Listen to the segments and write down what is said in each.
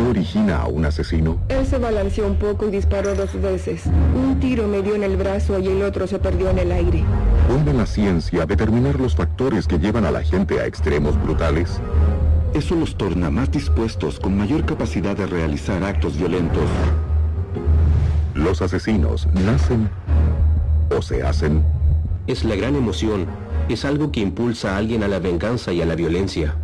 origina a un asesino? Él se balanceó un poco y disparó 2 veces. Un tiro me dio en el brazo y el otro se perdió en el aire. ¿Puede la ciencia determinar los factores que llevan a la gente a extremos brutales? Eso los torna más dispuestos, con mayor capacidad de realizar actos violentos. ¿Los asesinos nacen o se hacen? Es la gran emoción. Es algo que impulsa a alguien a la venganza y a la violencia.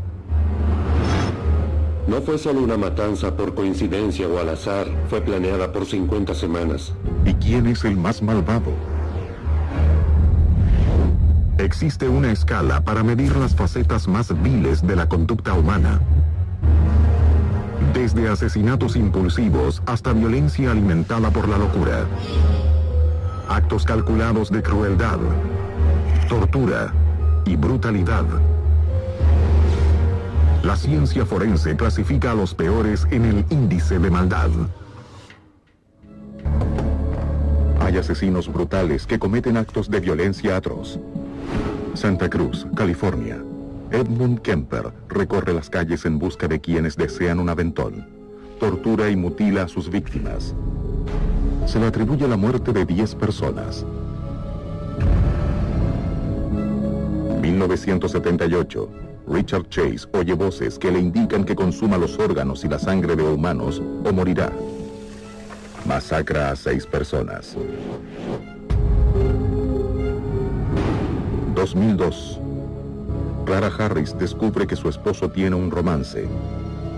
No fue solo una matanza por coincidencia o al azar. Fue planeada por 50 semanas. ¿Y quién es el más malvado? Existe una escala para medir las facetas más viles de la conducta humana. Desde asesinatos impulsivos hasta violencia alimentada por la locura. Actos calculados de crueldad, tortura y brutalidad. La ciencia forense clasifica a los peores en el índice de maldad. Hay asesinos brutales que cometen actos de violencia atroz. Santa Cruz, California. Edmund Kemper recorre las calles en busca de quienes desean un aventón. Tortura y mutila a sus víctimas. Se le atribuye la muerte de 10 personas. 1978. Richard Chase oye voces que le indican que consuma los órganos y la sangre de humanos o morirá. Masacra a 6 personas. 2002. Clara Harris descubre que su esposo tiene un romance.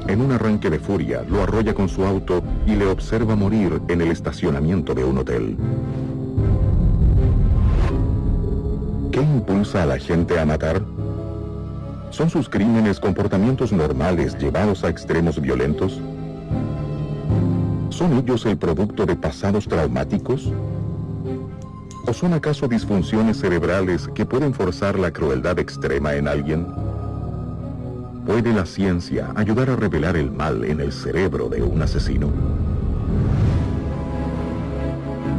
En un arranque de furia, lo arrolla con su auto y le observa morir en el estacionamiento de un hotel. ¿Qué impulsa a la gente a matar? ¿Son sus crímenes comportamientos normales llevados a extremos violentos? ¿Son ellos el producto de pasados traumáticos? ¿O son acaso disfunciones cerebrales que pueden forzar la crueldad extrema en alguien? ¿Puede la ciencia ayudar a revelar el mal en el cerebro de un asesino?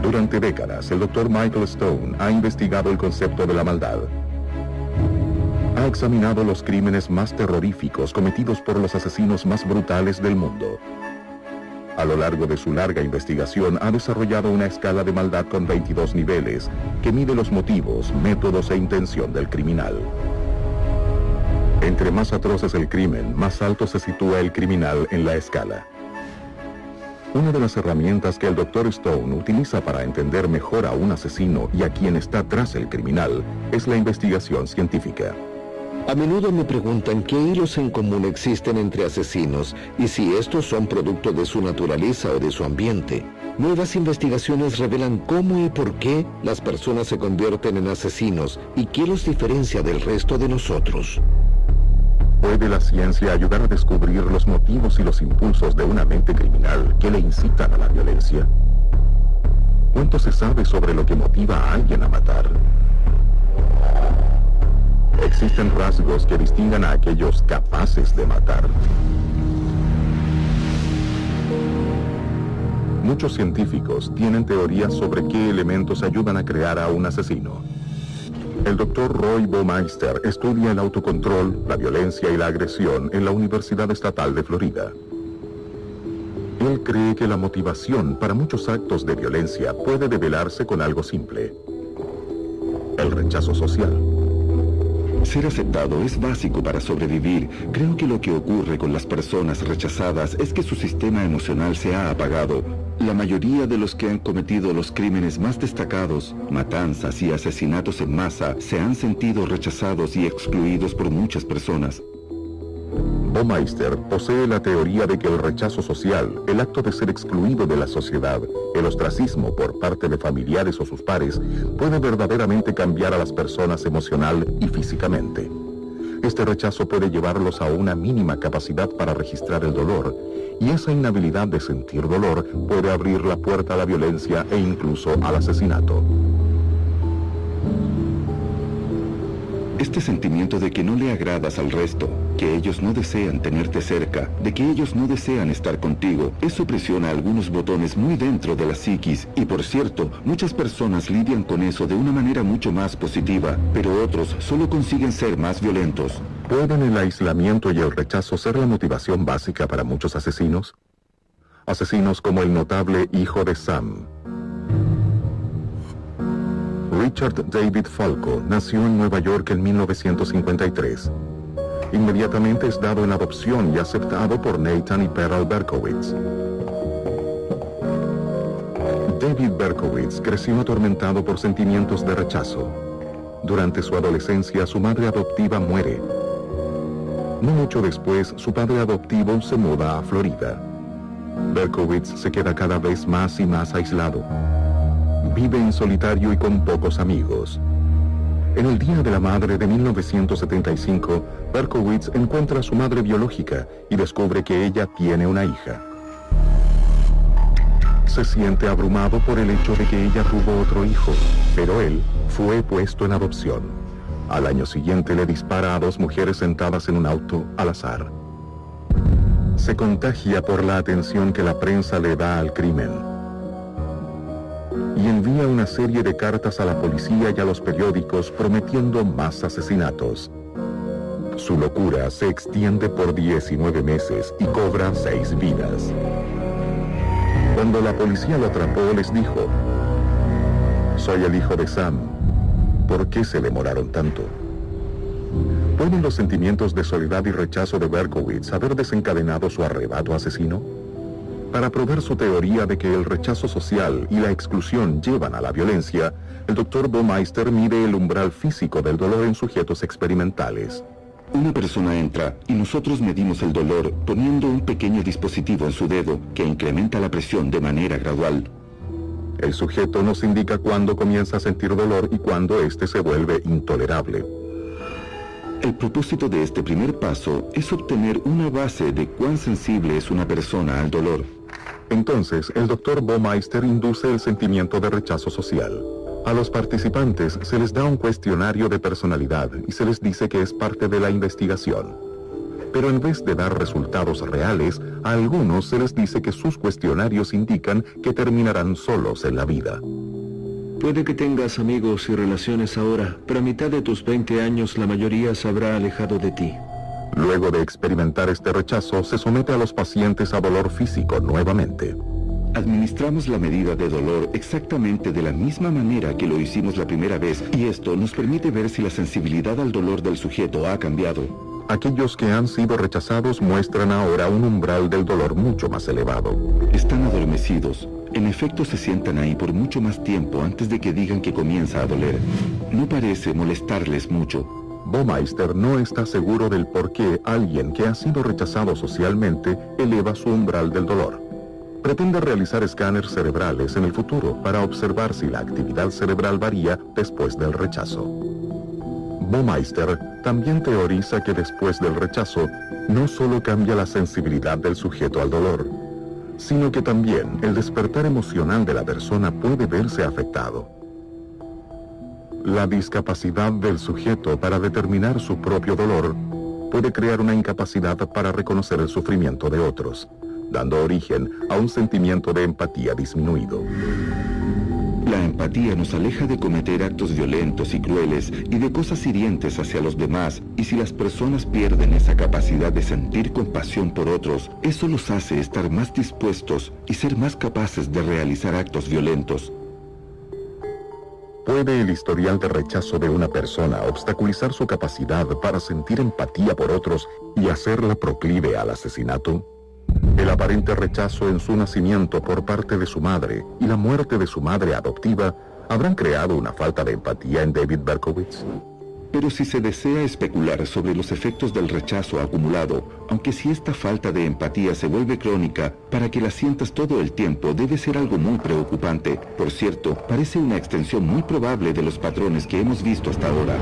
Durante décadas, el Dr. Michael Stone ha investigado el concepto de la maldad. Ha examinado los crímenes más terroríficos cometidos por los asesinos más brutales del mundo. A lo largo de su larga investigación, ha desarrollado una escala de maldad con 22 niveles, que mide los motivos, métodos e intención del criminal. Entre más atroz es el crimen, más alto se sitúa el criminal en la escala. Una de las herramientas que el Dr. Stone utiliza para entender mejor a un asesino y a quien está tras el criminal es la investigación científica. A menudo me preguntan qué hilos en común existen entre asesinos y si estos son producto de su naturaleza o de su ambiente. Nuevas investigaciones revelan cómo y por qué las personas se convierten en asesinos y qué los diferencia del resto de nosotros. ¿Puede la ciencia ayudar a descubrir los motivos y los impulsos de una mente criminal que le incitan a la violencia? ¿Cuánto se sabe sobre lo que motiva a alguien a matar? ¿Existen rasgos que distingan a aquellos capaces de matar? Muchos científicos tienen teorías sobre qué elementos ayudan a crear a un asesino. El Dr. Roy Baumeister estudia el autocontrol, la violencia y la agresión en la Universidad Estatal de Florida. Él cree que la motivación para muchos actos de violencia puede develarse con algo simple: el rechazo social. Ser aceptado es básico para sobrevivir. Creo que lo que ocurre con las personas rechazadas es que su sistema emocional se ha apagado. La mayoría de los que han cometido los crímenes más destacados, matanzas y asesinatos en masa, se han sentido rechazados y excluidos por muchas personas. Baumeister posee la teoría de que el rechazo social, el acto de ser excluido de la sociedad, el ostracismo por parte de familiares o sus pares, puede verdaderamente cambiar a las personas emocional y físicamente. Este rechazo puede llevarlos a una mínima capacidad para registrar el dolor, y esa inhabilidad de sentir dolor puede abrir la puerta a la violencia e incluso al asesinato. Este sentimiento de que no le agradas al resto, que ellos no desean tenerte cerca, de que ellos no desean estar contigo, eso presiona algunos botones muy dentro de la psiquis y, por cierto, muchas personas lidian con eso de una manera mucho más positiva, pero otros solo consiguen ser más violentos. ¿Pueden el aislamiento y el rechazo ser la motivación básica para muchos asesinos? Asesinos como el notable hijo de Sam. Richard David Falco nació en Nueva York en 1953. Inmediatamente es dado en adopción y aceptado por Nathan y Pearl Berkowitz. David Berkowitz creció atormentado por sentimientos de rechazo. Durante su adolescencia, su madre adoptiva muere. No mucho después, su padre adoptivo se muda a Florida. Berkowitz se queda cada vez más y más aislado. Vive en solitario y con pocos amigos. En el Día de la Madre de 1975, Berkowitz encuentra a su madre biológica y descubre que ella tiene una hija. Se siente abrumado por el hecho de que ella tuvo otro hijo, pero él fue puesto en adopción. Al año siguiente le dispara a 2 mujeres sentadas en un auto al azar. Se contagia por la atención que la prensa le da al crimen y envía una serie de cartas a la policía y a los periódicos prometiendo más asesinatos. Su locura se extiende por 19 meses y cobra 6 vidas. Cuando la policía lo atrapó, les dijo: «Soy el hijo de Sam. ¿Por qué se demoraron tanto?». ¿Pueden los sentimientos de soledad y rechazo de Berkowitz haber desencadenado su arrebato asesino? Para probar su teoría de que el rechazo social y la exclusión llevan a la violencia, el Dr. Baumeister mide el umbral físico del dolor en sujetos experimentales. Una persona entra y nosotros medimos el dolor poniendo un pequeño dispositivo en su dedo que incrementa la presión de manera gradual. El sujeto nos indica cuándo comienza a sentir dolor y cuándo éste se vuelve intolerable. El propósito de este primer paso es obtener una base de cuán sensible es una persona al dolor. Entonces, el Dr. Baumeister induce el sentimiento de rechazo social. A los participantes se les da un cuestionario de personalidad y se les dice que es parte de la investigación. Pero en vez de dar resultados reales, a algunos se les dice que sus cuestionarios indican que terminarán solos en la vida. Puede que tengas amigos y relaciones ahora, pero a mitad de tus 20 años la mayoría se habrá alejado de ti. Luego de experimentar este rechazo, se somete a los pacientes a dolor físico nuevamente. Administramos la medida de dolor exactamente de la misma manera que lo hicimos la primera vez, y esto nos permite ver si la sensibilidad al dolor del sujeto ha cambiado. Aquellos que han sido rechazados muestran ahora un umbral del dolor mucho más elevado. Están adormecidos. En efecto, se sientan ahí por mucho más tiempo antes de que digan que comienza a doler. No parece molestarles mucho. Baumeister no está seguro del por qué alguien que ha sido rechazado socialmente eleva su umbral del dolor. Pretende realizar escáneres cerebrales en el futuro para observar si la actividad cerebral varía después del rechazo. Baumeister también teoriza que después del rechazo no solo cambia la sensibilidad del sujeto al dolor, sino que también el despertar emocional de la persona puede verse afectado. La discapacidad del sujeto para determinar su propio dolor puede crear una incapacidad para reconocer el sufrimiento de otros, dando origen a un sentimiento de empatía disminuido. La empatía nos aleja de cometer actos violentos y crueles y de cosas hirientes hacia los demás, y si las personas pierden esa capacidad de sentir compasión por otros, eso los hace estar más dispuestos y ser más capaces de realizar actos violentos. ¿Puede el historial de rechazo de una persona obstaculizar su capacidad para sentir empatía por otros y hacerla proclive al asesinato? El aparente rechazo en su nacimiento por parte de su madre y la muerte de su madre adoptiva habrán creado una falta de empatía en David Berkowitz. Pero si se desea especular sobre los efectos del rechazo acumulado, aunque si esta falta de empatía se vuelve crónica, para que la sientas todo el tiempo debe ser algo muy preocupante. Por cierto, parece una extensión muy probable de los patrones que hemos visto hasta ahora.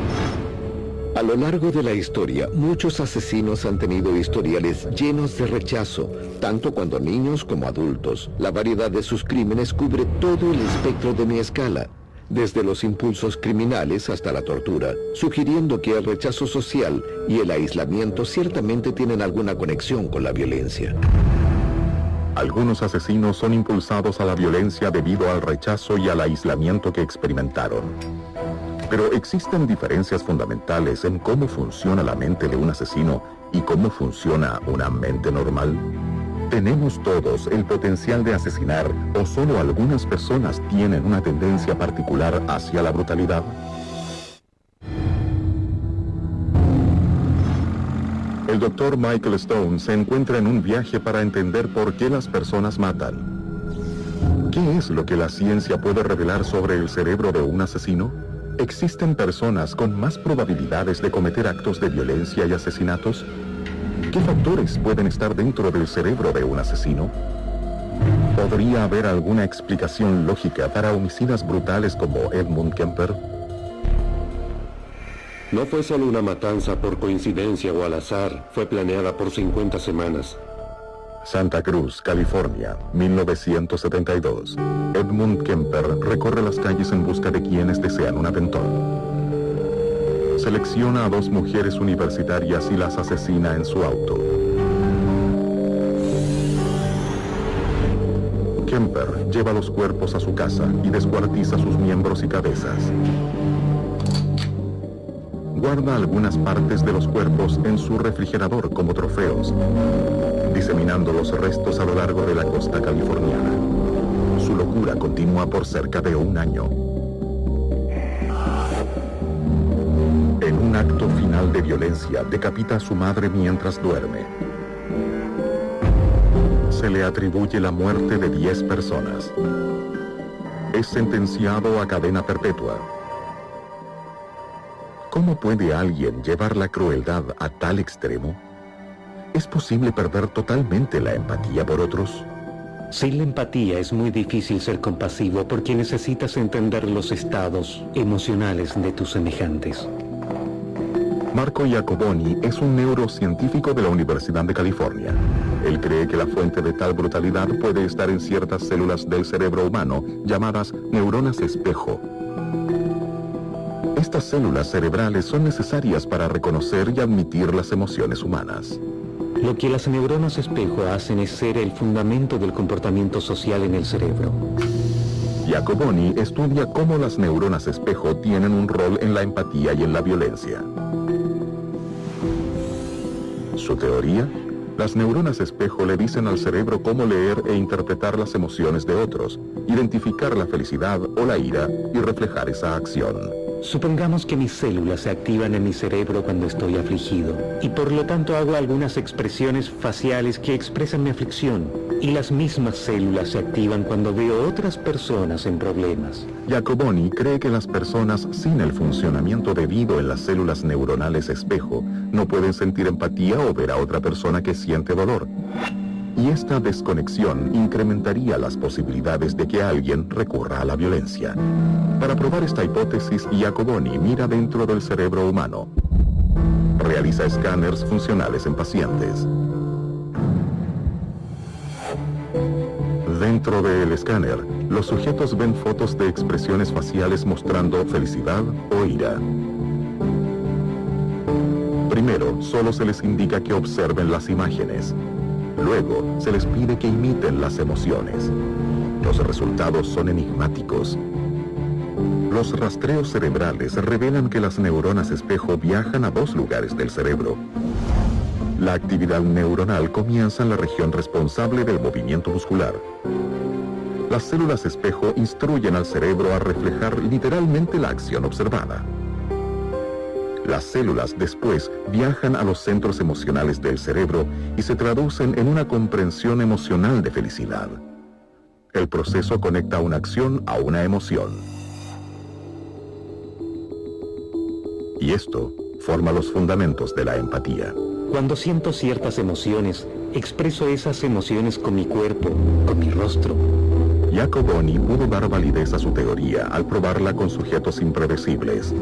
A lo largo de la historia, muchos asesinos han tenido historiales llenos de rechazo, tanto cuando niños como adultos. La variedad de sus crímenes cubre todo el espectro de mi escala, desde los impulsos criminales hasta la tortura, sugiriendo que el rechazo social y el aislamiento ciertamente tienen alguna conexión con la violencia. Algunos asesinos son impulsados a la violencia debido al rechazo y al aislamiento que experimentaron. Pero existen diferencias fundamentales en cómo funciona la mente de un asesino y cómo funciona una mente normal. ¿Tenemos todos el potencial de asesinar o solo algunas personas tienen una tendencia particular hacia la brutalidad? El Dr. Michael Stone se encuentra en un viaje para entender por qué las personas matan. ¿Qué es lo que la ciencia puede revelar sobre el cerebro de un asesino? ¿Existen personas con más probabilidades de cometer actos de violencia y asesinatos? ¿Qué factores pueden estar dentro del cerebro de un asesino? ¿Podría haber alguna explicación lógica para homicidas brutales como Edmund Kemper? No fue solo una matanza por coincidencia o al azar, fue planeada por 50 semanas. Santa Cruz, California, 1972. Edmund Kemper recorre las calles en busca de quienes desean un aventón. Selecciona a 2 mujeres universitarias y las asesina en su auto. Kemper lleva los cuerpos a su casa y descuartiza sus miembros y cabezas. Guarda algunas partes de los cuerpos en su refrigerador como trofeos, diseminando los restos a lo largo de la costa californiana. Su locura continúa por cerca de 1 año. En un acto final de violencia, decapita a su madre mientras duerme. Se le atribuye la muerte de 10 personas. Es sentenciado a cadena perpetua. ¿Cómo puede alguien llevar la crueldad a tal extremo? ¿Es posible perder totalmente la empatía por otros? Sin la empatía es muy difícil ser compasivo porque necesitas entender los estados emocionales de tus semejantes. Marco Iacoboni es un neurocientífico de la Universidad de California. Él cree que la fuente de tal brutalidad puede estar en ciertas células del cerebro humano llamadas neuronas espejo. Estas células cerebrales son necesarias para reconocer y admitir las emociones humanas. Lo que las neuronas espejo hacen es ser el fundamento del comportamiento social en el cerebro. Iacoboni estudia cómo las neuronas espejo tienen un rol en la empatía y en la violencia. Su teoría: las neuronas espejo le dicen al cerebro cómo leer e interpretar las emociones de otros, identificar la felicidad o la ira y reflejar esa acción. Supongamos que mis células se activan en mi cerebro cuando estoy afligido, y por lo tanto hago algunas expresiones faciales que expresan mi aflicción, y las mismas células se activan cuando veo otras personas en problemas. Iacoboni cree que las personas sin el funcionamiento debido en las células neuronales espejo no pueden sentir empatía o ver a otra persona que siente dolor. Y esta desconexión incrementaría las posibilidades de que alguien recurra a la violencia. Para probar esta hipótesis, Iacoboni mira dentro del cerebro humano. Realiza escáneres funcionales en pacientes. Dentro del escáner, los sujetos ven fotos de expresiones faciales mostrando felicidad o ira. Primero, solo se les indica que observen las imágenes. Luego, se les pide que imiten las emociones. Los resultados son enigmáticos. Los rastreos cerebrales revelan que las neuronas espejo viajan a 2 lugares del cerebro. La actividad neuronal comienza en la región responsable del movimiento muscular. Las células espejo instruyen al cerebro a reflejar literalmente la acción observada. Las células después viajan a los centros emocionales del cerebro y se traducen en una comprensión emocional de felicidad. El proceso conecta una acción a una emoción. Y esto forma los fundamentos de la empatía. Cuando siento ciertas emociones, expreso esas emociones con mi cuerpo, con mi rostro. Iacoboni pudo dar validez a su teoría al probarla con sujetos impredecibles.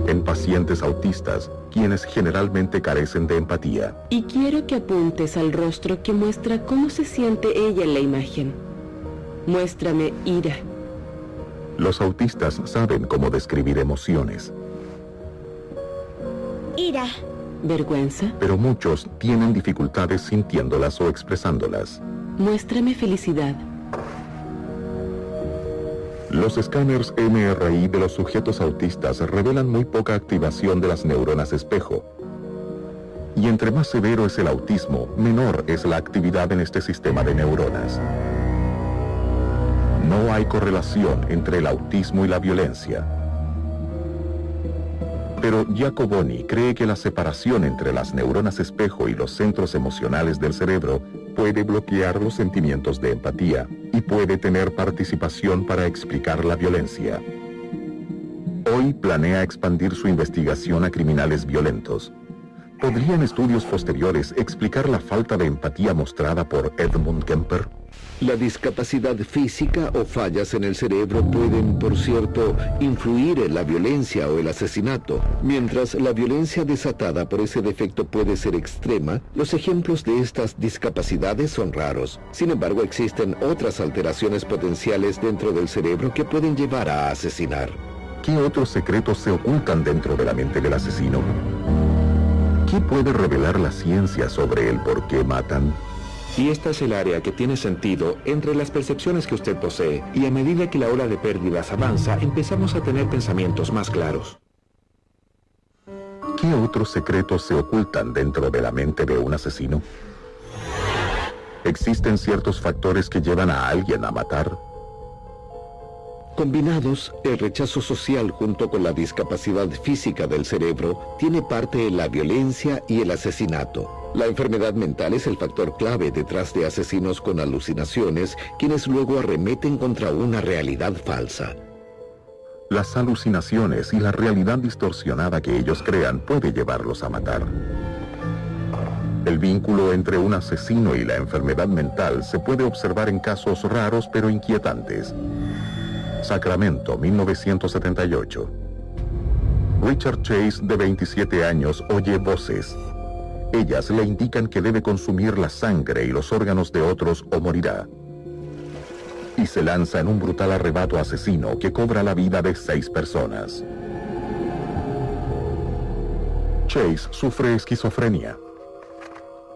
En pacientes autistas, quienes generalmente carecen de empatía. Y quiero que apuntes al rostro que muestra cómo se siente ella en la imagen. Muéstrame ira. Los autistas saben cómo describir emociones. Ira. Vergüenza. Pero muchos tienen dificultades sintiéndolas o expresándolas. Muéstrame felicidad. Los escáneres MRI de los sujetos autistas revelan muy poca activación de las neuronas espejo. Y entre más severo es el autismo, menor es la actividad en este sistema de neuronas. No hay correlación entre el autismo y la violencia. Pero Giacoboni cree que la separación entre las neuronas espejo y los centros emocionales del cerebro puede bloquear los sentimientos de empatía y puede tener participación para explicar la violencia. Hoy planea expandir su investigación a criminales violentos. ¿Podrían estudios posteriores explicar la falta de empatía mostrada por Edmund Kemper? La discapacidad física o fallas en el cerebro pueden, por cierto, influir en la violencia o el asesinato. Mientras la violencia desatada por ese defecto puede ser extrema, los ejemplos de estas discapacidades son raros. Sin embargo, existen otras alteraciones potenciales dentro del cerebro que pueden llevar a asesinar. ¿Qué otros secretos se ocultan dentro de la mente del asesino? ¿Qué puede revelar la ciencia sobre el por qué matan? Y esta es el área que tiene sentido entre las percepciones que usted posee, y a medida que la ola de pérdidas avanza, empezamos a tener pensamientos más claros. ¿Qué otros secretos se ocultan dentro de la mente de un asesino? ¿Existen ciertos factores que llevan a alguien a matar? Combinados, el rechazo social junto con la discapacidad física del cerebro tiene parte en la violencia y el asesinato. La enfermedad mental es el factor clave detrás de asesinos con alucinaciones, quienes luego arremeten contra una realidad falsa. Las alucinaciones y la realidad distorsionada que ellos crean puede llevarlos a matar. El vínculo entre un asesino y la enfermedad mental se puede observar en casos raros pero inquietantes. Sacramento, 1978. Richard Chase, de 27 años, oye voces. Ellas le indican que debe consumir la sangre y los órganos de otros o morirá. Y se lanza en un brutal arrebato asesino que cobra la vida de 6 personas. Chase sufre esquizofrenia.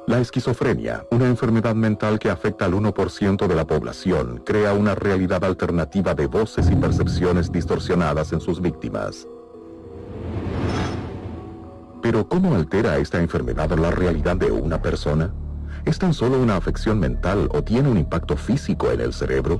La esquizofrenia, una enfermedad mental que afecta al 1% de la población, crea una realidad alternativa de voces y percepciones distorsionadas en sus víctimas. Pero ¿cómo altera esta enfermedad la realidad de una persona? ¿Es tan solo una afección mental o tiene un impacto físico en el cerebro?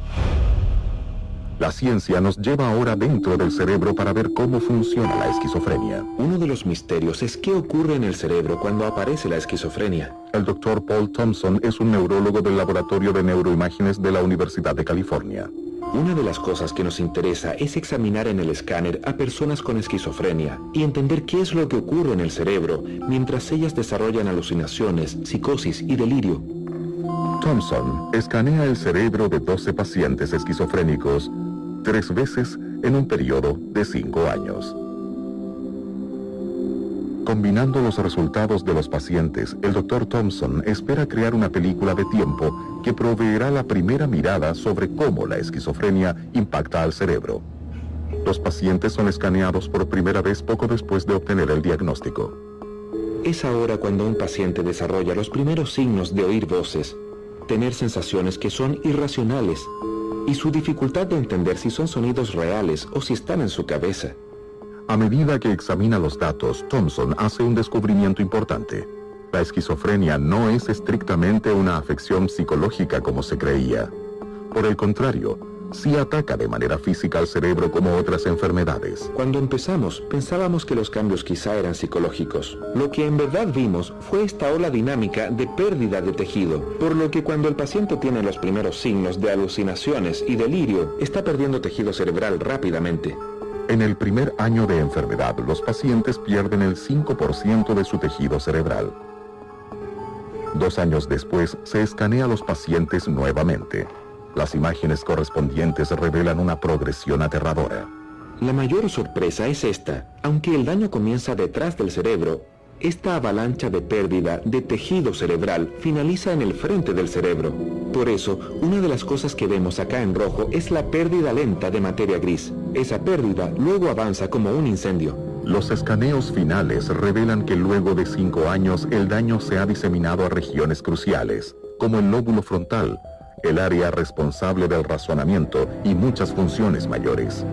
La ciencia nos lleva ahora dentro del cerebro para ver cómo funciona la esquizofrenia. Uno de los misterios es qué ocurre en el cerebro cuando aparece la esquizofrenia. El Dr. Paul Thompson es un neurólogo del Laboratorio de Neuroimágenes de la Universidad de California. Una de las cosas que nos interesa es examinar en el escáner a personas con esquizofrenia y entender qué es lo que ocurre en el cerebro mientras ellas desarrollan alucinaciones, psicosis y delirio. Thompson escanea el cerebro de 12 pacientes esquizofrénicos 3 veces en un periodo de 5 años. Combinando los resultados de los pacientes, el Dr. Thompson espera crear una película de tiempo que proveerá la primera mirada sobre cómo la esquizofrenia impacta al cerebro. Los pacientes son escaneados por primera vez poco después de obtener el diagnóstico. Es ahora cuando un paciente desarrolla los primeros signos de oír voces, tener sensaciones que son irracionales, y su dificultad de entender si son sonidos reales o si están en su cabeza. A medida que examina los datos, Thompson hace un descubrimiento importante. La esquizofrenia no es estrictamente una afección psicológica como se creía. Por el contrario, sí ataca de manera física al cerebro como otras enfermedades. Cuando empezamos, pensábamos que los cambios quizá eran psicológicos. Lo que en verdad vimos fue esta ola dinámica de pérdida de tejido, por lo que cuando el paciente tiene los primeros signos de alucinaciones y delirio, está perdiendo tejido cerebral rápidamente. En el primer año de enfermedad, los pacientes pierden el 5% de su tejido cerebral. 2 años después, se escanea a los pacientes nuevamente. Las imágenes correspondientes revelan una progresión aterradora. La mayor sorpresa es esta. Aunque el daño comienza detrás del cerebro, esta avalancha de pérdida de tejido cerebral finaliza en el frente del cerebro. Por eso, una de las cosas que vemos acá en rojo es la pérdida lenta de materia gris. Esa pérdida luego avanza como un incendio. Los escaneos finales revelan que luego de 5 años el daño se ha diseminado a regiones cruciales, como el lóbulo frontal, el área responsable del razonamiento y muchas funciones mayores.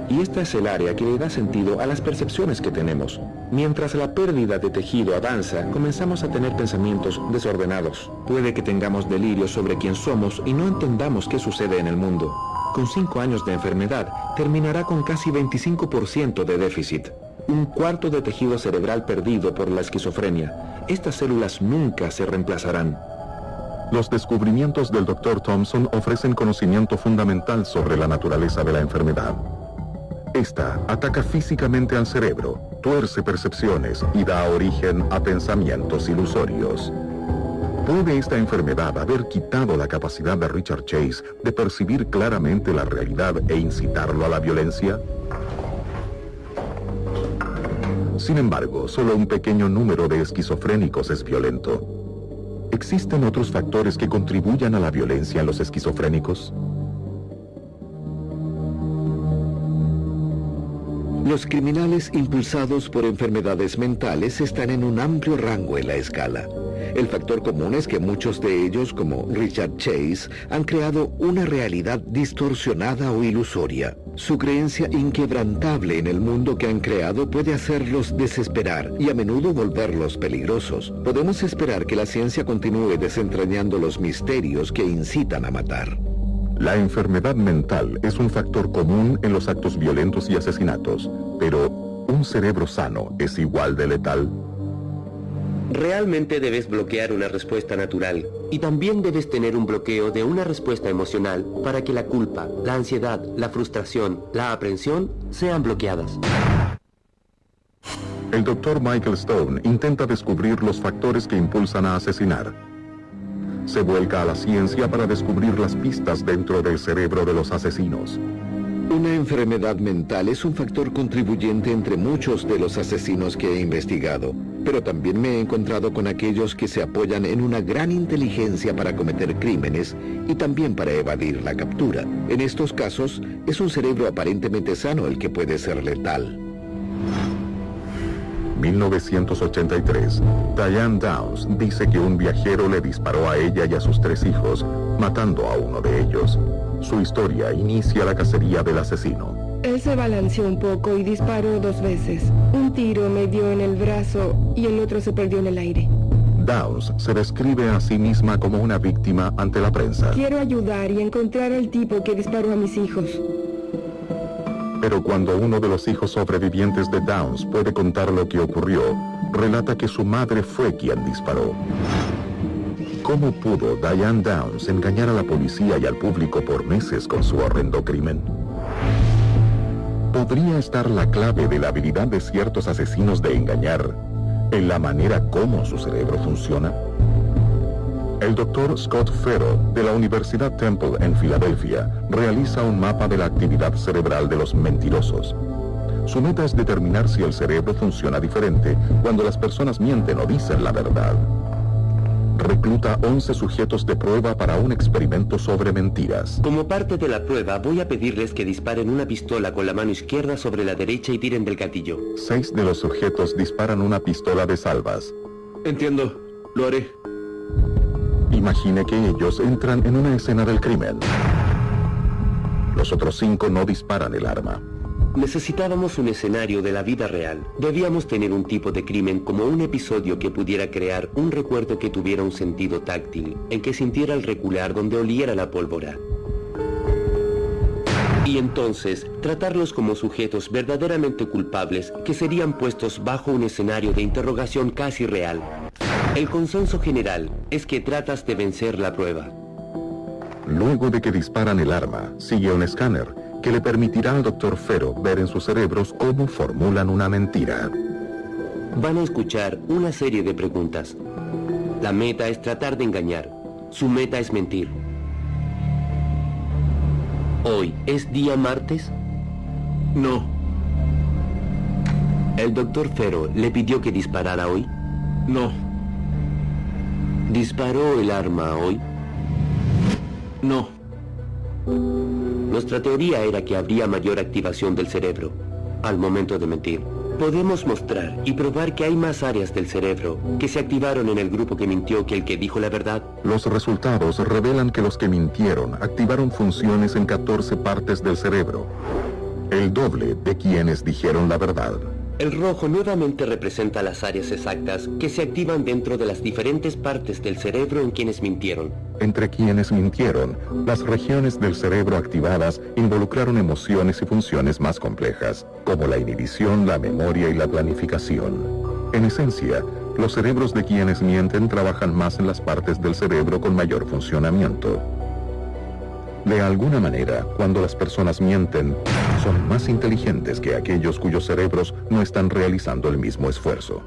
y esta es el área que le da sentido a las percepciones que tenemos. Mientras la pérdida de tejido avanza, comenzamos a tener pensamientos desordenados. Puede que tengamos delirios sobre quién somos y no entendamos qué sucede en el mundo. Con 5 años de enfermedad, terminará con casi 25% de déficit. Un cuarto de tejido cerebral perdido por la esquizofrenia. Estas células nunca se reemplazarán. Los descubrimientos del Dr. Thompson ofrecen conocimiento fundamental sobre la naturaleza de la enfermedad. Esta ataca físicamente al cerebro, tuerce percepciones y da origen a pensamientos ilusorios. ¿Puede esta enfermedad haber quitado la capacidad de Richard Chase de percibir claramente la realidad e incitarlo a la violencia? Sin embargo, solo un pequeño número de esquizofrénicos es violento. ¿Existen otros factores que contribuyan a la violencia en los esquizofrénicos? Los criminales impulsados por enfermedades mentales están en un amplio rango en la escala. El factor común es que muchos de ellos, como Richard Chase, han creado una realidad distorsionada o ilusoria. Su creencia inquebrantable en el mundo que han creado puede hacerlos desesperar y a menudo volverlos peligrosos. Podemos esperar que la ciencia continúe desentrañando los misterios que incitan a matar. La enfermedad mental es un factor común en los actos violentos y asesinatos, pero ¿un cerebro sano es igual de letal? Realmente debes bloquear una respuesta natural y también debes tener un bloqueo de una respuesta emocional para que la culpa, la ansiedad, la frustración, la aprensión sean bloqueadas. El Dr. Michael Stone intenta descubrir los factores que impulsan a asesinar. Se vuelca a la ciencia para descubrir las pistas dentro del cerebro de los asesinos. Una enfermedad mental es un factor contribuyente entre muchos de los asesinos que he investigado, pero también me he encontrado con aquellos que se apoyan en una gran inteligencia para cometer crímenes y también para evadir la captura. En estos casos, es un cerebro aparentemente sano el que puede ser letal. 1983. Diane Downs dice que un viajero le disparó a ella y a sus 3 hijos, matando a uno de ellos. Su historia inicia la cacería del asesino. Él se balanceó un poco y disparó 2 veces. Un tiro me dio en el brazo y el otro se perdió en el aire. Downs se describe a sí misma como una víctima ante la prensa. Quiero ayudar y encontrar al tipo que disparó a mis hijos. Pero cuando uno de los hijos sobrevivientes de Downs puede contar lo que ocurrió, relata que su madre fue quien disparó. ¿Cómo pudo Diane Downs engañar a la policía y al público por meses con su horrendo crimen? ¿Podría estar la clave de la habilidad de ciertos asesinos de engañar en la manera como su cerebro funciona? El Dr. Scott Farrell, de la Universidad Temple en Filadelfia, realiza un mapa de la actividad cerebral de los mentirosos. Su meta es determinar si el cerebro funciona diferente cuando las personas mienten o dicen la verdad. Recluta 11 sujetos de prueba para un experimento sobre mentiras. Como parte de la prueba, voy a pedirles que disparen una pistola con la mano izquierda sobre la derecha y tiren del gatillo. 6 de los sujetos disparan una pistola de salvas. Entiendo, lo haré. Imagine que ellos entran en una escena del crimen. Los otros 5 no disparan el arma. Necesitábamos un escenario de la vida real. Debíamos tener un tipo de crimen como un episodio que pudiera crear un recuerdo que tuviera un sentido táctil, en que sintiera el recular donde oliera la pólvora. Y entonces, tratarlos como sujetos verdaderamente culpables que serían puestos bajo un escenario de interrogación casi real. El consenso general es que tratas de vencer la prueba. Luego de que disparan el arma, sigue un escáner que le permitirá al Dr. Farrell ver en sus cerebros cómo formulan una mentira. Van a escuchar una serie de preguntas. La meta es tratar de engañar. Su meta es mentir. ¿Hoy es día martes? No. ¿El Dr. Farrell le pidió que disparara hoy? No. ¿Disparó el arma hoy? No. Nuestra teoría era que habría mayor activación del cerebro al momento de mentir. Podemos mostrar y probar que hay más áreas del cerebro que se activaron en el grupo que mintió que el que dijo la verdad. Los resultados revelan que los que mintieron activaron funciones en 14 partes del cerebro. el doble de quienes dijeron la verdad. El rojo nuevamente representa las áreas exactas que se activan dentro de las diferentes partes del cerebro en quienes mintieron. Entre quienes mintieron, las regiones del cerebro activadas involucraron emociones y funciones más complejas, como la inhibición, la memoria y la planificación. En esencia, los cerebros de quienes mienten trabajan más en las partes del cerebro con mayor funcionamiento. De alguna manera, cuando las personas mienten, son más inteligentes que aquellos cuyos cerebros no están realizando el mismo esfuerzo.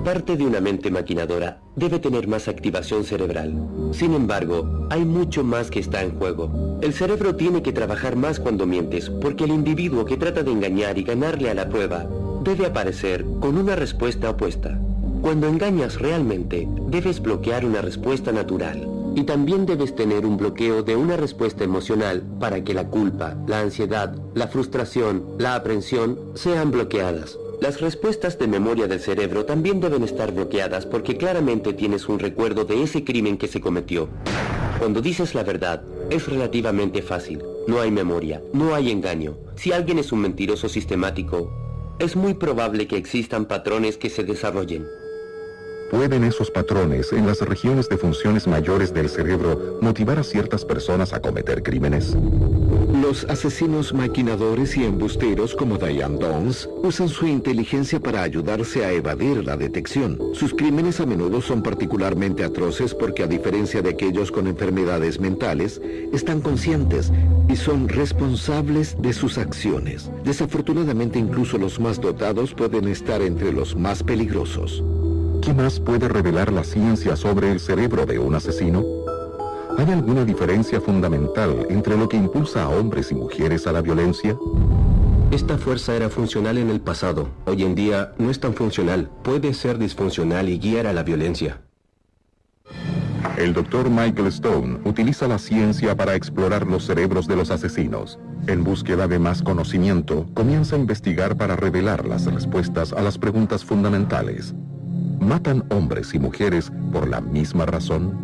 Parte de una mente maquinadora debe tener más activación cerebral. Sin embargo, hay mucho más que está en juego. El cerebro tiene que trabajar más cuando mientes, porque el individuo que trata de engañar y ganarle a la prueba debe aparecer con una respuesta opuesta. Cuando engañas realmente, debes bloquear una respuesta natural. Y también debes tener un bloqueo de una respuesta emocional para que la culpa, la ansiedad, la frustración, la aprensión sean bloqueadas. Las respuestas de memoria del cerebro también deben estar bloqueadas porque claramente tienes un recuerdo de ese crimen que se cometió. Cuando dices la verdad, es relativamente fácil. No hay memoria, no hay engaño. Si alguien es un mentiroso sistemático, es muy probable que existan patrones que se desarrollen. ¿Pueden esos patrones en las regiones de funciones mayores del cerebro motivar a ciertas personas a cometer crímenes? Los asesinos maquinadores y embusteros como Diane Downs usan su inteligencia para ayudarse a evadir la detección. Sus crímenes a menudo son particularmente atroces porque, a diferencia de aquellos con enfermedades mentales, están conscientes y son responsables de sus acciones. Desafortunadamente, incluso los más dotados pueden estar entre los más peligrosos. ¿Qué más puede revelar la ciencia sobre el cerebro de un asesino? ¿Hay alguna diferencia fundamental entre lo que impulsa a hombres y mujeres a la violencia? Esta fuerza era funcional en el pasado. Hoy en día no es tan funcional. Puede ser disfuncional y guiar a la violencia. El Dr. Michael Stone utiliza la ciencia para explorar los cerebros de los asesinos. En búsqueda de más conocimiento, comienza a investigar para revelar las respuestas a las preguntas fundamentales. ¿Matan hombres y mujeres por la misma razón?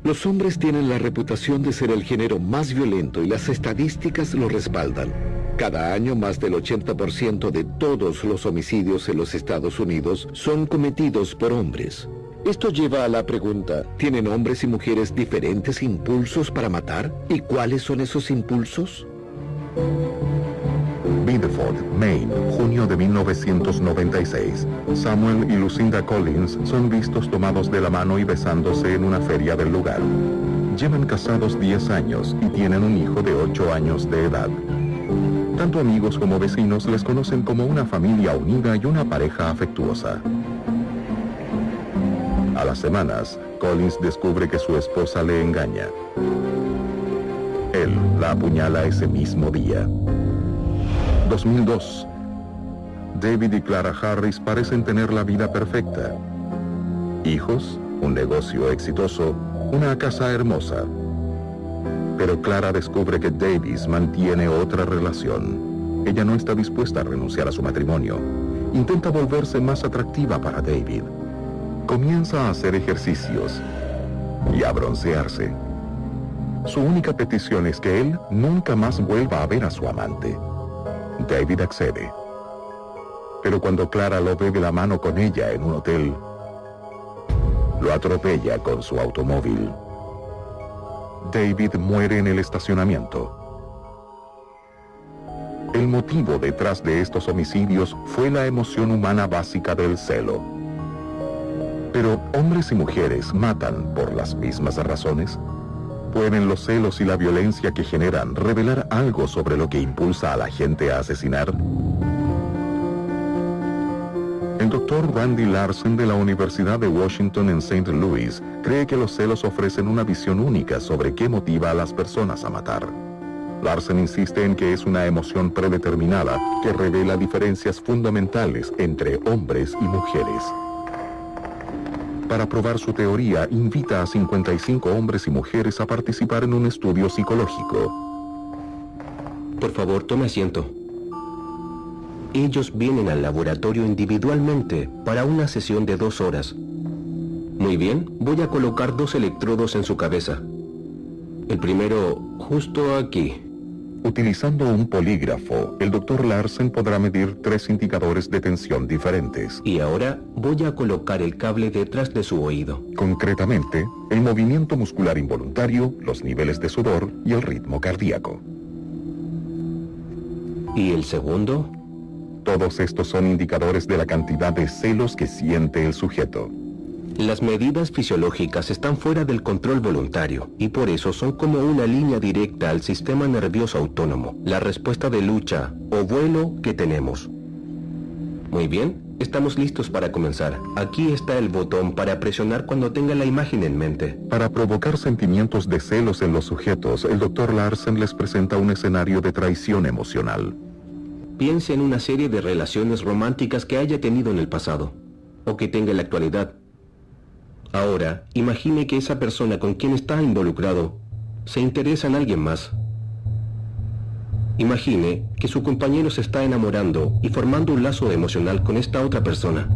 Los hombres tienen la reputación de ser el género más violento y las estadísticas lo respaldan. Cada año, más del 80% de todos los homicidios en los Estados Unidos son cometidos por hombres. Esto lleva a la pregunta, ¿tienen hombres y mujeres diferentes impulsos para matar? ¿Y cuáles son esos impulsos? Biddeford, Maine, junio de 1996. Samuel y Lucinda Collins son vistos tomados de la mano y besándose en una feria del lugar. Llevan casados 10 años y tienen un hijo de 8 años de edad. Tanto amigos como vecinos les conocen como una familia unida y una pareja afectuosa. A las semanas, Collins descubre que su esposa le engaña. Él la apuñala ese mismo día. 2002. David y Clara Harris parecen tener la vida perfecta. Hijos, un negocio exitoso, una casa hermosa. Pero Clara descubre que Davis mantiene otra relación. Ella no está dispuesta a renunciar a su matrimonio. Intenta volverse más atractiva para David. Comienza a hacer ejercicios y a broncearse. Su única petición es que él nunca más vuelva a ver a su amante. David accede. Pero cuando Clara lo ve de la mano con ella en un hotel, lo atropella con su automóvil. David muere en el estacionamiento. El motivo detrás de estos homicidios fue la emoción humana básica del celo. Pero hombres y mujeres matan por las mismas razones. ¿Pueden los celos y la violencia que generan revelar algo sobre lo que impulsa a la gente a asesinar? El Dr. Randy Larsen de la Universidad de Washington en St. Louis cree que los celos ofrecen una visión única sobre qué motiva a las personas a matar. Larsen insiste en que es una emoción predeterminada que revela diferencias fundamentales entre hombres y mujeres. Para probar su teoría, invita a 55 hombres y mujeres a participar en un estudio psicológico. Por favor, tome asiento. Ellos vienen al laboratorio individualmente para una sesión de 2 horas. Muy bien, voy a colocar 2 electrodos en su cabeza. El primero, justo aquí. Utilizando un polígrafo, el Dr. Larsen podrá medir 3 indicadores de tensión diferentes. Y ahora voy a colocar el cable detrás de su oído. Concretamente, el movimiento muscular involuntario, los niveles de sudor y el ritmo cardíaco. ¿Y el segundo? Todos estos son indicadores de la cantidad de celos que siente el sujeto. Las medidas fisiológicas están fuera del control voluntario y por eso son como una línea directa al sistema nervioso autónomo, la respuesta de lucha o vuelo que tenemos. Muy bien, estamos listos para comenzar. Aquí está el botón para presionar cuando tenga la imagen en mente. Para provocar sentimientos de celos en los sujetos, el Dr. Larsen les presenta un escenario de traición emocional. Piense en una serie de relaciones románticas que haya tenido en el pasado o que tenga en la actualidad. Ahora, imagine que esa persona con quien está involucrado se interesa en alguien más. Imagine que su compañero se está enamorando y formando un lazo emocional con esta otra persona.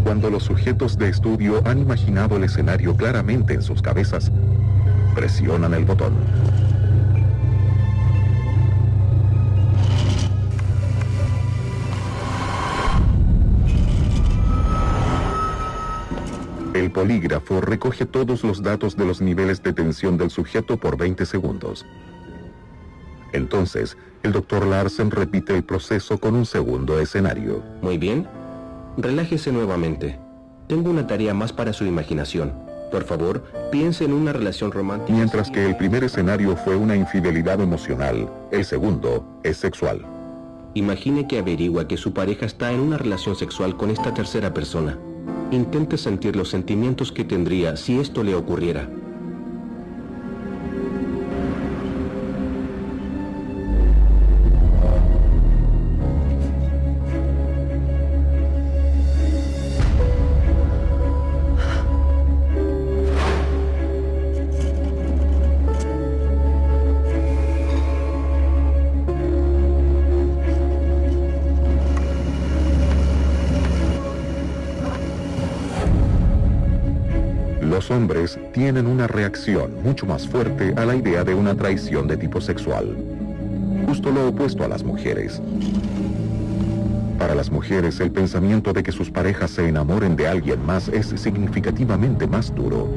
Cuando los sujetos de estudio han imaginado el escenario claramente en sus cabezas, presionan el botón. El polígrafo recoge todos los datos de los niveles de tensión del sujeto por 20 segundos. Entonces, el Dr. Larsen repite el proceso con un segundo escenario. Muy bien. Relájese nuevamente. Tengo una tarea más para su imaginación. Por favor, piense en una relación romántica. Mientras que el primer escenario fue una infidelidad emocional, el segundo es sexual. Imagine que averigua que su pareja está en una relación sexual con esta tercera persona. Intente sentir los sentimientos que tendría si esto le ocurriera. Los hombres tienen una reacción mucho más fuerte a la idea de una traición de tipo sexual. Justo lo opuesto a las mujeres. Para las mujeres, el pensamiento de que sus parejas se enamoren de alguien más es significativamente más duro.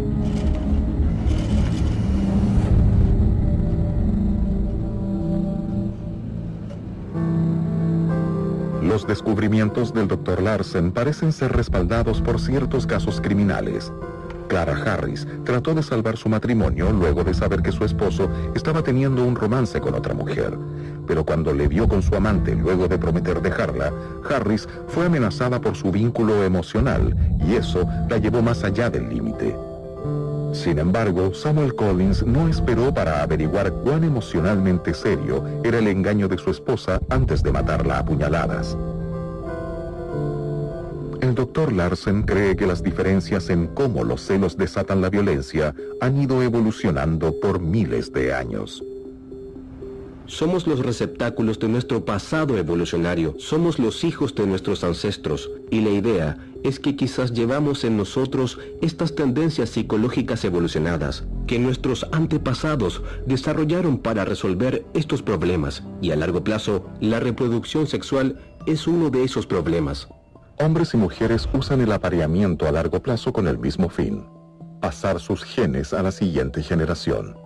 Los descubrimientos del Dr. Larsen parecen ser respaldados por ciertos casos criminales. Clara Harris trató de salvar su matrimonio luego de saber que su esposo estaba teniendo un romance con otra mujer. Pero cuando le vio con su amante luego de prometer dejarla, Harris fue amenazada por su vínculo emocional y eso la llevó más allá del límite. Sin embargo, Samuel Collins no esperó para averiguar cuán emocionalmente serio era el engaño de su esposa antes de matarla a puñaladas. El Dr. Larsen cree que las diferencias en cómo los celos desatan la violencia han ido evolucionando por miles de años. Somos los receptáculos de nuestro pasado evolucionario, somos los hijos de nuestros ancestros, y la idea es que quizás llevamos en nosotros estas tendencias psicológicas evolucionadas, que nuestros antepasados desarrollaron para resolver estos problemas, y a largo plazo, la reproducción sexual es uno de esos problemas. Hombres y mujeres usan el apareamiento a largo plazo con el mismo fin: pasar sus genes a la siguiente generación.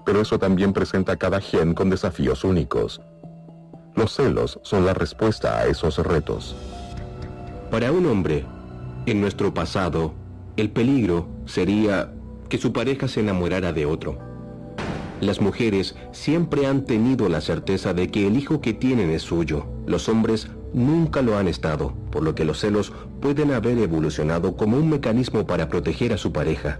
Pero eso también presenta a cada gen con desafíos únicos. Los celos son la respuesta a esos retos. Para un hombre, en nuestro pasado, el peligro sería que su pareja se enamorara de otro. Las mujeres siempre han tenido la certeza de que el hijo que tienen es suyo. Los hombres nunca lo han estado, por lo que los celos pueden haber evolucionado como un mecanismo para proteger a su pareja.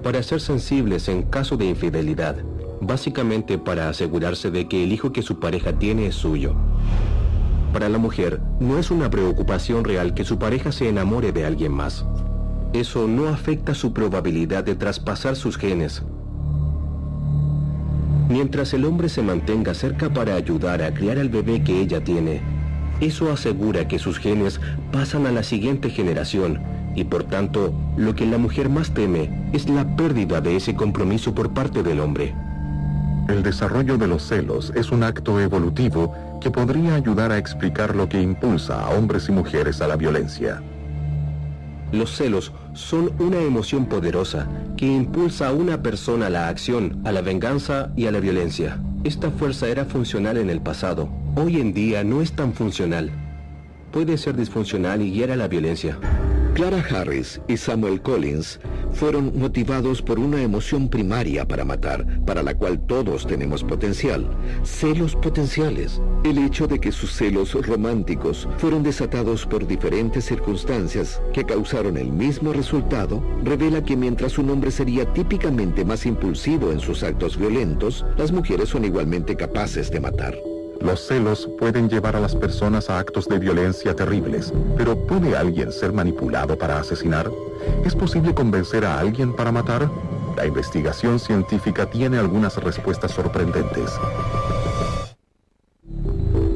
Para ser sensibles en caso de infidelidad, básicamente para asegurarse de que el hijo que su pareja tiene es suyo. Para la mujer, no es una preocupación real que su pareja se enamore de alguien más. eso no afecta su probabilidad de traspasar sus genes. Mientras el hombre se mantenga cerca para ayudar a criar al bebé que ella tiene, eso asegura que sus genes pasan a la siguiente generación y por tanto, lo que la mujer más teme es la pérdida de ese compromiso por parte del hombre. El desarrollo de los celos es un acto evolutivo que podría ayudar a explicar lo que impulsa a hombres y mujeres a la violencia. Los celos son una emoción poderosa que impulsa a una persona a la acción, a la venganza y a la violencia. Esta fuerza era funcional en el pasado. Hoy en día no es tan funcional. Puede ser disfuncional y guiar a la violencia. Clara Harris y Samuel Collins fueron motivados por una emoción primaria para matar, para la cual todos tenemos potencial, celos potenciales. El hecho de que sus celos románticos fueron desatados por diferentes circunstancias que causaron el mismo resultado, revela que mientras un hombre sería típicamente más impulsivo en sus actos violentos, las mujeres son igualmente capaces de matar. Los celos pueden llevar a las personas a actos de violencia terribles, pero ¿puede alguien ser manipulado para asesinar? ¿Es posible convencer a alguien para matar? La investigación científica tiene algunas respuestas sorprendentes.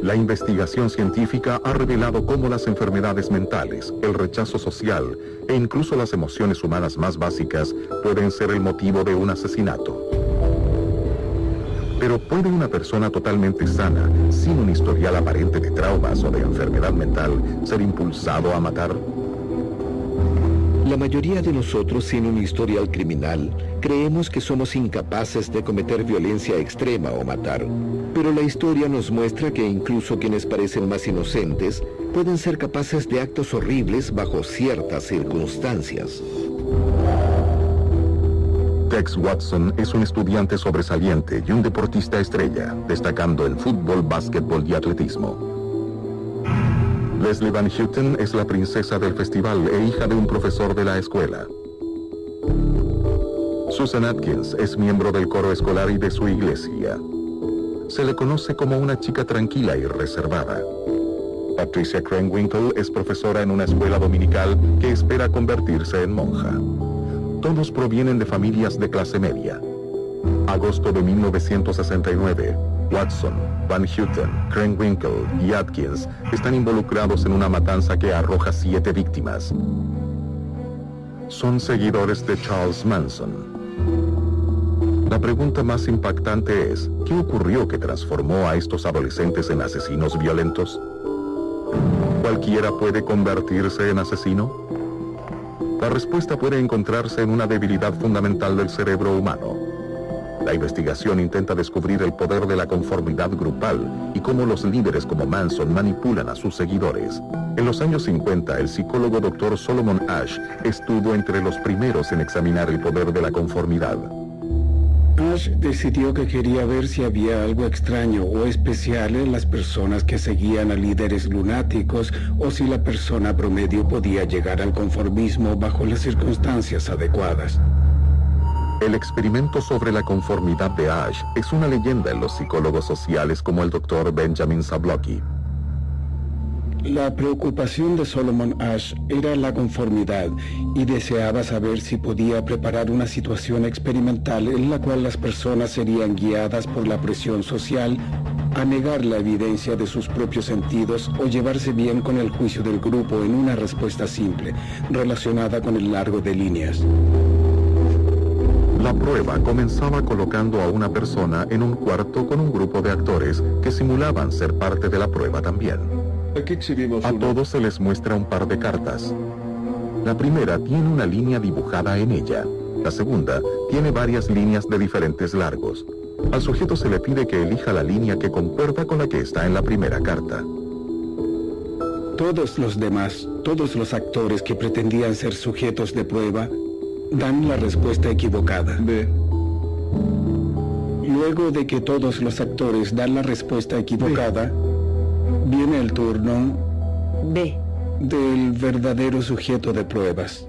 La investigación científica ha revelado cómo las enfermedades mentales, el rechazo social e incluso las emociones humanas más básicas pueden ser el motivo de un asesinato. Pero ¿puede una persona totalmente sana, sin un historial aparente de traumas o de enfermedad mental, ser impulsado a matar? La mayoría de nosotros, sin un historial criminal, creemos que somos incapaces de cometer violencia extrema o matar. Pero la historia nos muestra que incluso quienes parecen más inocentes pueden ser capaces de actos horribles bajo ciertas circunstancias. Tex Watson es un estudiante sobresaliente y un deportista estrella, destacando en fútbol, básquetbol y atletismo. Leslie Van Houten es la princesa del festival e hija de un profesor de la escuela. Susan Atkins es miembro del coro escolar y de su iglesia. Se le conoce como una chica tranquila y reservada. Patricia Krenwinkel es profesora en una escuela dominical que espera convertirse en monja. Todos provienen de familias de clase media. Agosto de 1969, Watson, Van Houten, Krenwinkel y Atkins están involucrados en una matanza que arroja 7 víctimas. Son seguidores de Charles Manson. La pregunta más impactante es, ¿qué ocurrió que transformó a estos adolescentes en asesinos violentos? ¿Cualquiera puede convertirse en asesino? La respuesta puede encontrarse en una debilidad fundamental del cerebro humano. La investigación intenta descubrir el poder de la conformidad grupal y cómo los líderes como Manson manipulan a sus seguidores. En los años 50, el psicólogo Dr. Solomon Asch estuvo entre los primeros en examinar el poder de la conformidad. Asch decidió que quería ver si había algo extraño o especial en las personas que seguían a líderes lunáticos o si la persona promedio podía llegar al conformismo bajo las circunstancias adecuadas. El experimento sobre la conformidad de Asch es una leyenda en los psicólogos sociales como el Dr. Benjamin Zablocki. La preocupación de Solomon Asch era la conformidad y deseaba saber si podía preparar una situación experimental en la cual las personas serían guiadas por la presión social a negar la evidencia de sus propios sentidos o llevarse bien con el juicio del grupo en una respuesta simple, relacionada con el largo de líneas. La prueba comenzaba colocando a una persona en un cuarto con un grupo de actores que simulaban ser parte de la prueba también. Aquí exhibimos a todos se les muestra un par de cartas. La primera tiene una línea dibujada en ella. La segunda tiene varias líneas de diferentes largos. Al sujeto se le pide que elija la línea que concuerda con la que está en la primera carta. Todos los demás, todos los actores que pretendían ser sujetos de prueba, dan la respuesta equivocada. B. Luego de que todos los actores dan la respuesta equivocada, viene el turno B del verdadero sujeto de pruebas.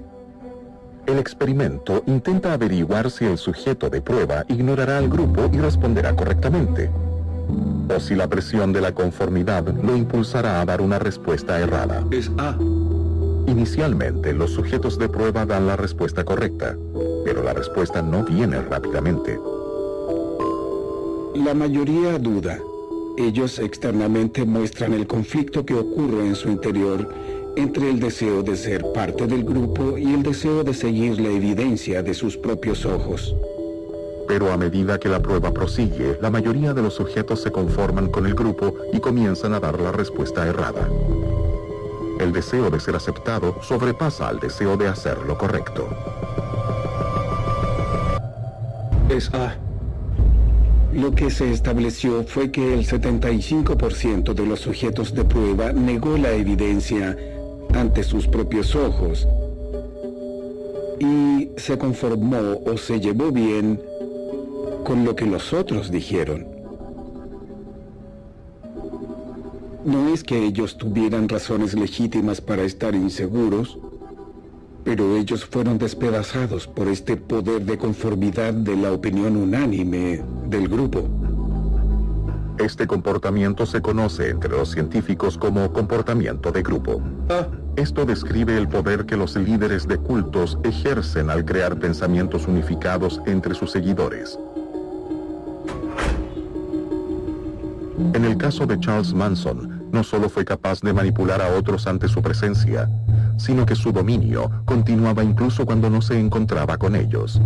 El experimento intenta averiguar si el sujeto de prueba ignorará al grupo y responderá correctamente, o si la presión de la conformidad lo impulsará a dar una respuesta errada. Es A. Inicialmente, los sujetos de prueba dan la respuesta correcta, pero la respuesta no viene rápidamente. La mayoría duda. Ellos externamente muestran el conflicto que ocurre en su interior entre el deseo de ser parte del grupo y el deseo de seguir la evidencia de sus propios ojos. Pero a medida que la prueba prosigue, la mayoría de los sujetos se conforman con el grupo y comienzan a dar la respuesta errada. El deseo de ser aceptado sobrepasa al deseo de hacer lo correcto. Es A. Lo que se estableció fue que el 75% de los sujetos de prueba negó la evidencia ante sus propios ojos y se conformó o se llevó bien con lo que los otros dijeron. No es que ellos tuvieran razones legítimas para estar inseguros, pero ellos fueron despedazados por este poder de conformidad de la opinión unánime del grupo. Este comportamiento se conoce entre los científicos como comportamiento de grupo. Esto describe el poder que los líderes de cultos ejercen al crear pensamientos unificados entre sus seguidores. En el caso de Charles Manson, no solo fue capaz de manipular a otros ante su presencia, sino que su dominio continuaba incluso cuando no se encontraba con ellos.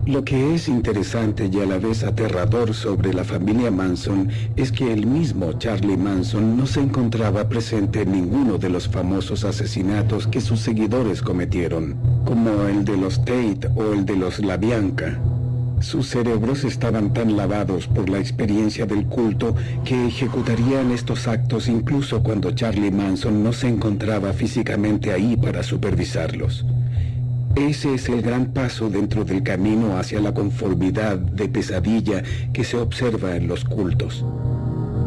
Lo que es interesante y a la vez aterrador sobre la familia Manson es que el mismo Charlie Manson no se encontraba presente en ninguno de los famosos asesinatos que sus seguidores cometieron, como el de los Tate o el de los LaBianca. Sus cerebros estaban tan lavados por la experiencia del culto que ejecutarían estos actos incluso cuando Charlie Manson no se encontraba físicamente ahí para supervisarlos. Ese es el gran paso dentro del camino hacia la conformidad de pesadilla que se observa en los cultos.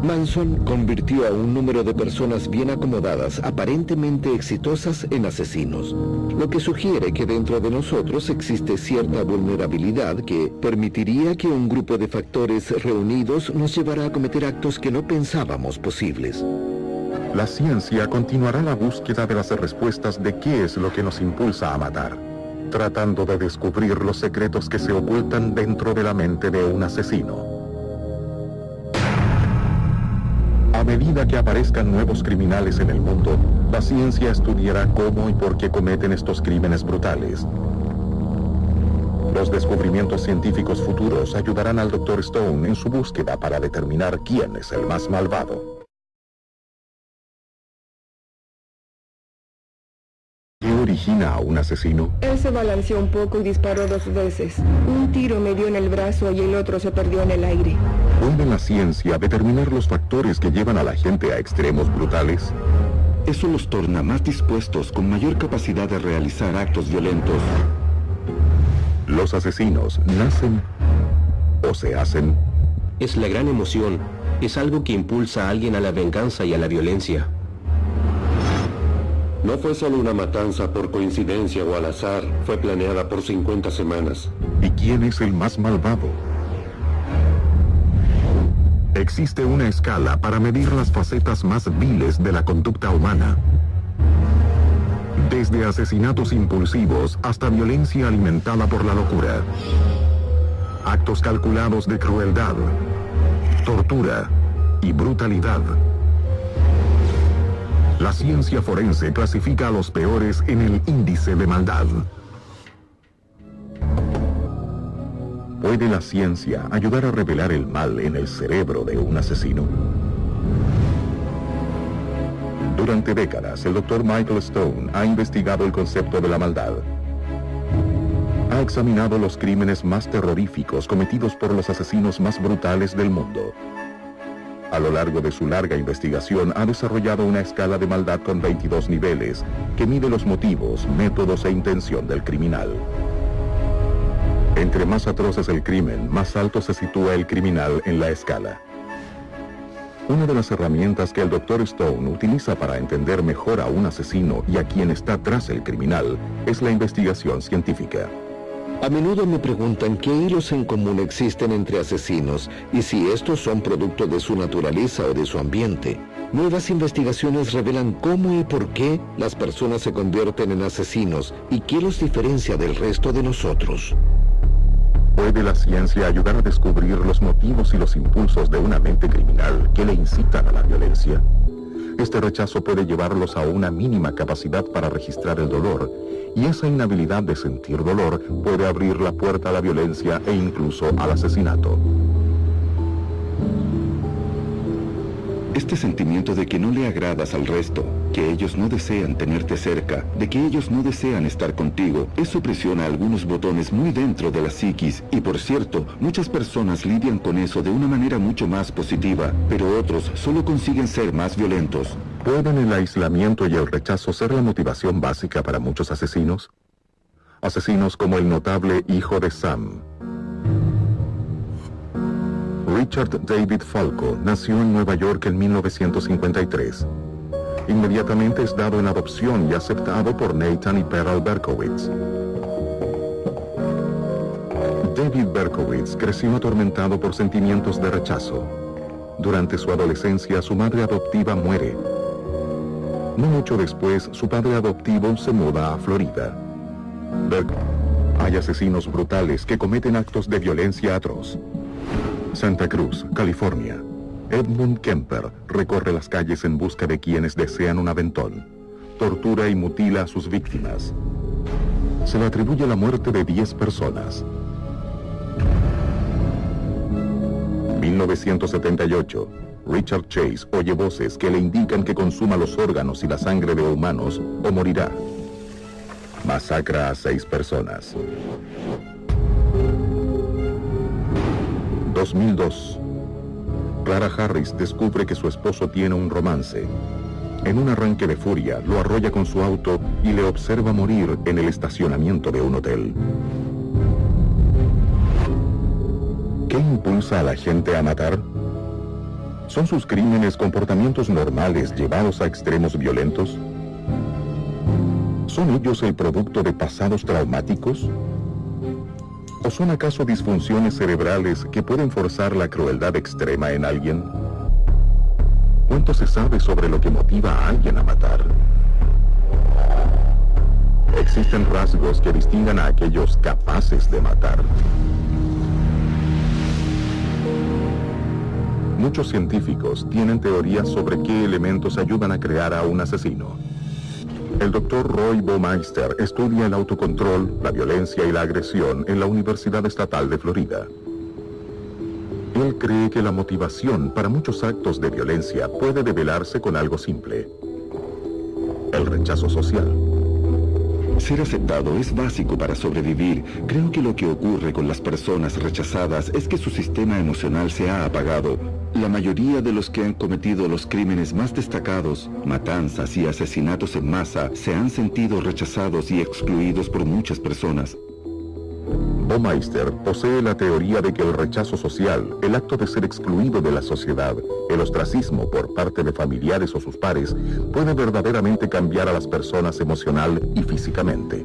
Manson convirtió a un número de personas bien acomodadas, aparentemente exitosas, en asesinos, lo que sugiere que dentro de nosotros existe cierta vulnerabilidad que permitiría que un grupo de factores reunidos nos llevara a cometer actos que no pensábamos posibles. La ciencia continuará la búsqueda de las respuestas de qué es lo que nos impulsa a matar, tratando de descubrir los secretos que se ocultan dentro de la mente de un asesino. A medida que aparezcan nuevos criminales en el mundo, la ciencia estudiará cómo y por qué cometen estos crímenes brutales. Los descubrimientos científicos futuros ayudarán al Dr. Stone en su búsqueda para determinar quién es el más malvado. ¿Qué origina a un asesino? Él se balanceó un poco y disparó 2 veces. Un tiro me dio en el brazo y el otro se perdió en el aire. ¿Puede la ciencia determinar los factores que llevan a la gente a extremos brutales? Eso los torna más dispuestos, con mayor capacidad de realizar actos violentos. ¿Los asesinos nacen o se hacen? Es la gran emoción. Es algo que impulsa a alguien a la venganza y a la violencia. No fue solo una matanza por coincidencia o al azar, fue planeada por 50 semanas. ¿Y quién es el más malvado? Existe una escala para medir las facetas más viles de la conducta humana. Desde asesinatos impulsivos hasta violencia alimentada por la locura. Actos calculados de crueldad, tortura y brutalidad. La ciencia forense clasifica a los peores en el índice de maldad. ¿Puede la ciencia ayudar a revelar el mal en el cerebro de un asesino? Durante décadas, el Dr. Michael Stone ha investigado el concepto de la maldad. Ha examinado los crímenes más terroríficos cometidos por los asesinos más brutales del mundo. A lo largo de su larga investigación, ha desarrollado una escala de maldad con 22 niveles que mide los motivos, métodos e intención del criminal. Entre más atroz es el crimen, más alto se sitúa el criminal en la escala. Una de las herramientas que el Dr. Stone utiliza para entender mejor a un asesino y a quien está tras el criminal es la investigación científica. A menudo me preguntan qué hilos en común existen entre asesinos y si estos son producto de su naturaleza o de su ambiente. Nuevas investigaciones revelan cómo y por qué las personas se convierten en asesinos y qué los diferencia del resto de nosotros. ¿Puede la ciencia ayudar a descubrir los motivos y los impulsos de una mente criminal que le incitan a la violencia? Este rechazo puede llevarlos a una mínima capacidad para registrar el dolor, y esa inhabilidad de sentir dolor puede abrir la puerta a la violencia e incluso al asesinato. Este sentimiento de que no le agradas al resto, que ellos no desean tenerte cerca, de que ellos no desean estar contigo, eso presiona algunos botones muy dentro de la psiquis y, por cierto, muchas personas lidian con eso de una manera mucho más positiva, pero otros solo consiguen ser más violentos. ¿Pueden el aislamiento y el rechazo ser la motivación básica para muchos asesinos? Asesinos como el notable hijo de Sam. Richard David Falco nació en Nueva York en 1953. Inmediatamente es dado en adopción y aceptado por Nathan y Pearl Berkowitz. David Berkowitz creció atormentado por sentimientos de rechazo. Durante su adolescencia, su madre adoptiva muere. No mucho después, su padre adoptivo se muda a Florida. Hay asesinos brutales que cometen actos de violencia atroz. Santa Cruz, California. Edmund Kemper recorre las calles en busca de quienes desean un aventón. Tortura y mutila a sus víctimas. Se le atribuye la muerte de 10 personas. 1978. Richard Chase oye voces que le indican que consuma los órganos y la sangre de humanos o morirá. Masacra a 6 personas. 2002. Clara Harris descubre que su esposo tiene un romance. En un arranque de furia, lo arrolla con su auto y le observa morir en el estacionamiento de un hotel. ¿Qué impulsa a la gente a matar? ¿Son sus crímenes comportamientos normales llevados a extremos violentos? ¿Son ellos el producto de pasados traumáticos? ¿O son acaso disfunciones cerebrales que pueden forzar la crueldad extrema en alguien? ¿Cuánto se sabe sobre lo que motiva a alguien a matar? ¿Existen rasgos que distingan a aquellos capaces de matar? Muchos científicos tienen teorías sobre qué elementos ayudan a crear a un asesino. El doctor Roy Baumeister estudia el autocontrol, la violencia y la agresión en la Universidad Estatal de Florida. Él cree que la motivación para muchos actos de violencia puede develarse con algo simple: el rechazo social. Ser aceptado es básico para sobrevivir. Creo que lo que ocurre con las personas rechazadas es que su sistema emocional se ha apagado. La mayoría de los que han cometido los crímenes más destacados, matanzas y asesinatos en masa, se han sentido rechazados y excluidos por muchas personas. Baumeister posee la teoría de que el rechazo social, el acto de ser excluido de la sociedad, el ostracismo por parte de familiares o sus pares, puede verdaderamente cambiar a las personas emocional y físicamente.